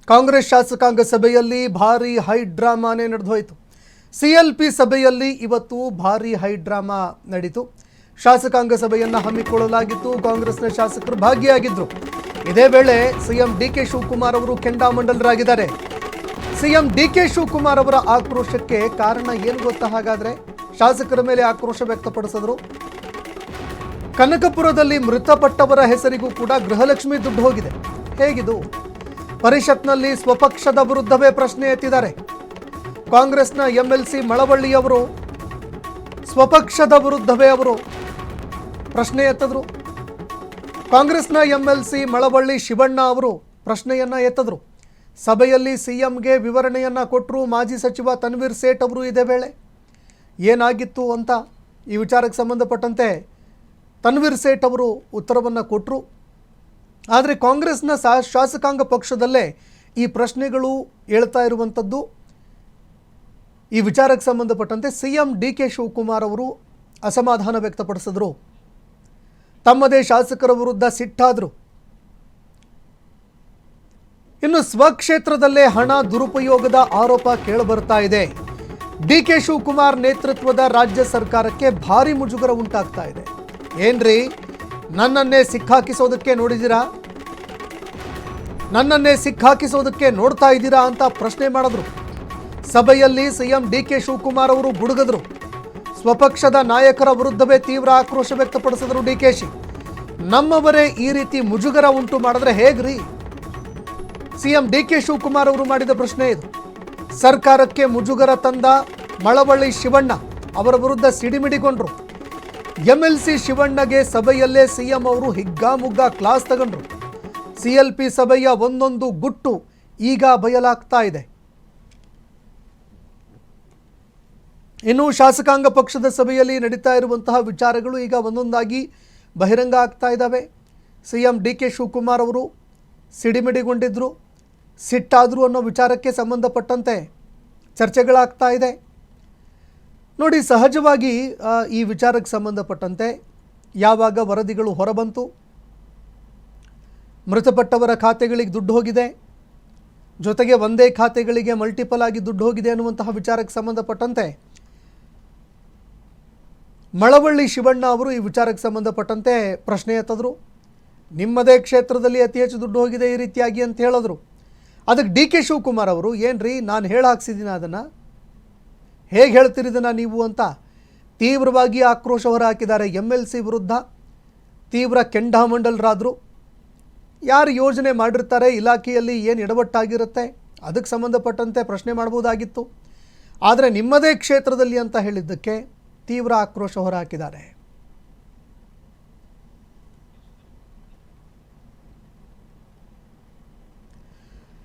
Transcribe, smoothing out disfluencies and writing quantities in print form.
ಕಾಂಗ್ರೆಸ್ ಶಾಸಕಾಂಗ ಸಭೆಯಲ್ಲಿ ಭಾರಿ ಹೈ ಡ್ರಾಮಾನೇ ನಡೆದೋಯಿತು. ಸಿಎಲ್ಪಿ ಸಭೆಯಲ್ಲಿ ಇವತ್ತು ಭಾರಿ ಹೈ ಡ್ರಾಮಾ ನಡೆಯಿತು. ಶಾಸಕಾಂಗ ಸಭೆಯನ್ನು ಹಮ್ಮಿಕೊಳ್ಳಲಾಗಿತ್ತು. ಕಾಂಗ್ರೆಸ್ನ ಶಾಸಕರು ಭಾಗಿಯಾಗಿದ್ದರು. ಇದೇ ವೇಳೆ ಸಿಎಂ ಡಿಕೆ ಶಿವಕುಮಾರ್ ಅವರು ಕೆಂಡಾಮಂಡಲರಾಗಿದ್ದಾರೆ. ಸಿಎಂ ಡಿಕೆ ಶಿವಕುಮಾರ್ ಅವರ ಆಕ್ರೋಶಕ್ಕೆ ಕಾರಣ ಏನು ಗೊತ್ತಾ? ಹಾಗಾದ್ರೆ ಶಾಸಕರ ಮೇಲೆ ಆಕ್ರೋಶ ವ್ಯಕ್ತಪಡಿಸಿದ್ರು. ಕನಕಪುರದಲ್ಲಿ ಮೃತಪಟ್ಟವರ ಹೆಸರಿಗೂ ಕೂಡ ಗೃಹಲಕ್ಷ್ಮಿ ದುಡ್ಡು ಹೋಗಿದೆ. ಹೇಗಿದು? ಪರಿಷತ್ನಲ್ಲಿ ಸ್ವಪಕ್ಷದ ವಿರುದ್ಧವೇ ಪ್ರಶ್ನೆ ಎತ್ತಿದ್ದಾರೆ. ಕಾಂಗ್ರೆಸ್ನ ಎಂಎಲ್ಸಿ ಮಳವಳ್ಳಿಯವರು ಸ್ವಪಕ್ಷದ ವಿರುದ್ಧವೇ ಅವರು ಪ್ರಶ್ನೆ ಎತ್ತಿದ್ರು. ಕಾಂಗ್ರೆಸ್ನ ಎಂಎಲ್ಸಿ ಮಳವಳ್ಳಿ ಶಿವಣ್ಣ ಅವರು ಪ್ರಶ್ನೆಯನ್ನ ಎತ್ತಿದ್ರು. ಸಭೆಯಲ್ಲಿ ಸಿಎಂಗೆ ವಿವರಣೆಯನ್ನ ಕೊಟ್ಟರು ಮಾಜಿ ಸಚಿವ ತನ್ವೀರ್ ಸೇಠ್ ಅವರು. ಇದೇ ವೇಳೆ ಏನಾಗಿತ್ತು ಅಂತ ಈ ವಿಚಾರಕ್ಕೆ ಸಂಬಂಧಪಟ್ಟಂತೆ ತನ್ವೀರ್ ಸೇಠ್ ಅವರು ಉತ್ತರವನ್ನು ಕೊಟ್ಟರು. ಆದರೆ ಕಾಂಗ್ರೆಸ್ನ ಶಾಸಕಾಂಗ ಪಕ್ಷದಲ್ಲೇ ಈ ಪ್ರಶ್ನೆಗಳು ಹೇಳ್ತಾ ಇರುವಂಥದ್ದು. ಈ ವಿಚಾರಕ್ಕೆ ಸಂಬಂಧಪಟ್ಟಂತೆ ಸಿಎಂ ಡಿಕೆ ಶಿವಕುಮಾರ್ ಅವರು ಅಸಮಾಧಾನ ವ್ಯಕ್ತಪಡಿಸಿದ್ರು. ತಮ್ಮದೇ ಶಾಸಕರ ವಿರುದ್ಧ ಸಿಟ್ಟಾದರು. ಇನ್ನು ಸ್ವಕ್ಷೇತ್ರದಲ್ಲೇ ಹಣ ದುರುಪಯೋಗದ ಆರೋಪ ಕೇಳಿಬರ್ತಾ ಇದೆ. ಡಿಕೆ ಶಿವಕುಮಾರ್ ನೇತೃತ್ವದ ರಾಜ್ಯ ಸರ್ಕಾರಕ್ಕೆ ಭಾರಿ ಮುಜುಗರ ಉಂಟಾಗ್ತಾ ಇದೆ. ಏನ್ರಿ, ನನ್ನನ್ನೇ ಸಿಕ್ಕಾಕಿಸೋದಕ್ಕೆ ನೋಡಿದ್ದೀರಾ? ನನ್ನನ್ನೇ ಸಿಕ್ಕಾಕಿಸೋದಕ್ಕೆ ನೋಡ್ತಾ ಇದ್ದೀರಾ ಅಂತ ಪ್ರಶ್ನೆ ಮಾಡಿದ್ರು. ಸಭೆಯಲ್ಲಿ ಸಿಎಂ ಡಿಕೆ ಶಿವಕುಮಾರ್ ಅವರು ಗುಡುಗಿದ್ರು. ಸ್ವಪಕ್ಷದ ನಾಯಕರ ವಿರುದ್ಧವೇ ತೀವ್ರ ಆಕ್ರೋಶ ವ್ಯಕ್ತಪಡಿಸಿದ್ರು ಡಿಕೆಶಿ. ನಮ್ಮವರೇ ಈ ರೀತಿ ಮುಜುಗರ ಉಂಟು ಮಾಡಿದ್ರೆ ಹೇಗ್ರಿ? ಸಿಎಂ ಡಿಕೆ ಶಿವಕುಮಾರ್ ಅವರು ಮಾಡಿದ ಪ್ರಶ್ನೆ ಇದು. ಸರ್ಕಾರಕ್ಕೆ ಮುಜುಗರ ತಂದ ಮಳವಳ್ಳಿ ಶಿವಣ್ಣ ಅವರ ವಿರುದ್ಧ ಸಿಡಿಮಿಡಿಗೊಂಡ್ರು. ಎಂಎಲ್ಸಿ ಶಿವಣ್ಣಗೆ ಸಭೆಯಲ್ಲೇ ಸಿಎಂ ಅವರು ಹಿಗ್ಗಾಮುಗ್ಗಾ ಕ್ಲಾಸ್ ತಗೊಂಡ್ರು. ಸಿಎಲ್ಪಿ ಸಭೆಯ ಒಂದೊಂದು ಗುಟ್ಟು ಈಗ ಬಯಲಾಗ್ತಾ ಇದೆ. ಇನ್ನು ಶಾಸಕಾಂಗ ಪಕ್ಷದ ಸಭೆಯಲ್ಲಿ ನಡೀತಾ ಇರುವಂತಹ ವಿಚಾರಗಳು ಈಗ ಒಂದೊಂದಾಗಿ ಬಹಿರಂಗ ಆಗ್ತಾ ಇದ್ದಾವೆ. ಸಿಎಂ ಡಿಕೆ ಶಿವಕುಮಾರ್ ಅವರು ಸಿಡಿಮಿಡಿಗೊಂಡಿದ್ರು, ಸಿಟ್ಟಾದರು ಅನ್ನೋ ವಿಚಾರಕ್ಕೆ ಸಂಬಂಧಪಟ್ಟಂತೆ ಚರ್ಚೆಗಳಾಗ್ತಾ ಇದೆ. ನೋಡಿ, ಸಹಜವಾಗಿ ಈ ವಿಚಾರಕ್ಕೆ ಸಂಬಂಧಪಟ್ಟಂತೆ ಯಾವಾಗ ವರದಿಗಳು ಹೊರಬಂತು, ಮೃತಪಟ್ಟವರ ಖಾತೆಗಳಿಗೆ ದುಡ್ಡು ಹೋಗಿದೆ, ಜೊತೆಗೆ ಒಂದೇ ಖಾತೆಗಳಿಗೆ ಮಲ್ಟಿಪಲ್ ಆಗಿ ದುಡ್ಡು ಹೋಗಿದೆ ಅನ್ನುವಂತಹ ವಿಚಾರಕ್ಕೆ ಸಂಬಂಧಪಟ್ಟಂತೆ ಮಳವಳ್ಳಿ ಶಿವಣ್ಣ ಅವರು ಈ ವಿಚಾರಕ್ಕೆ ಸಂಬಂಧಪಟ್ಟಂತೆ ಪ್ರಶ್ನೆ ಎತ್ತಿದ್ರು. ನಿಮ್ಮದೇ ಕ್ಷೇತ್ರದಲ್ಲಿ ಅತಿ ಹೆಚ್ಚು ದುಡ್ಡು ಹೋಗಿದೆ ಈ ರೀತಿಯಾಗಿ ಅಂತ ಹೇಳಿದ್ರು. ಅದಕ್ಕೆ ಡಿಕೆ ಶಿವಕುಮಾರ್ ಅವರು, ಏನ್ರಿ ನಾನು ಹಾಕ್ಸಿದ್ದೀನಿ, ಅದನ್ನು ಹೇಗೆ ಹೇಳ್ತಿರಿದನ್ನ ನೀವು ಅಂತ ತೀವ್ರವಾಗಿ ಆಕ್ರೋಶ ಹೊರಹಾಕಿದ್ದಾರೆ. ಎಂಎಲ್ಸಿ ವಿರುದ್ಧ ತೀವ್ರ ಕೆಂಡಾಮಂಡಲರಾದರು. ಯಾರು ಯೋಜನೆ ಮಾಡಿರ್ತಾರೆ, ಇಲಾಖೆಯಲ್ಲಿ ಏನು ಎಡವಟ್ಟಾಗಿರುತ್ತೆ ಅದಕ್ಕೆ ಸಂಬಂಧಪಟ್ಟಂತೆ ಪ್ರಶ್ನೆ ಮಾಡ್ಬೋದಾಗಿತ್ತು. ಆದರೆ ನಿಮ್ಮದೇ ಕ್ಷೇತ್ರದಲ್ಲಿ ಅಂತ ಹೇಳಿದ್ದಕ್ಕೆ ತೀವ್ರ ಆಕ್ರೋಶ ಹೊರಹಾಕಿದ್ದಾರೆ.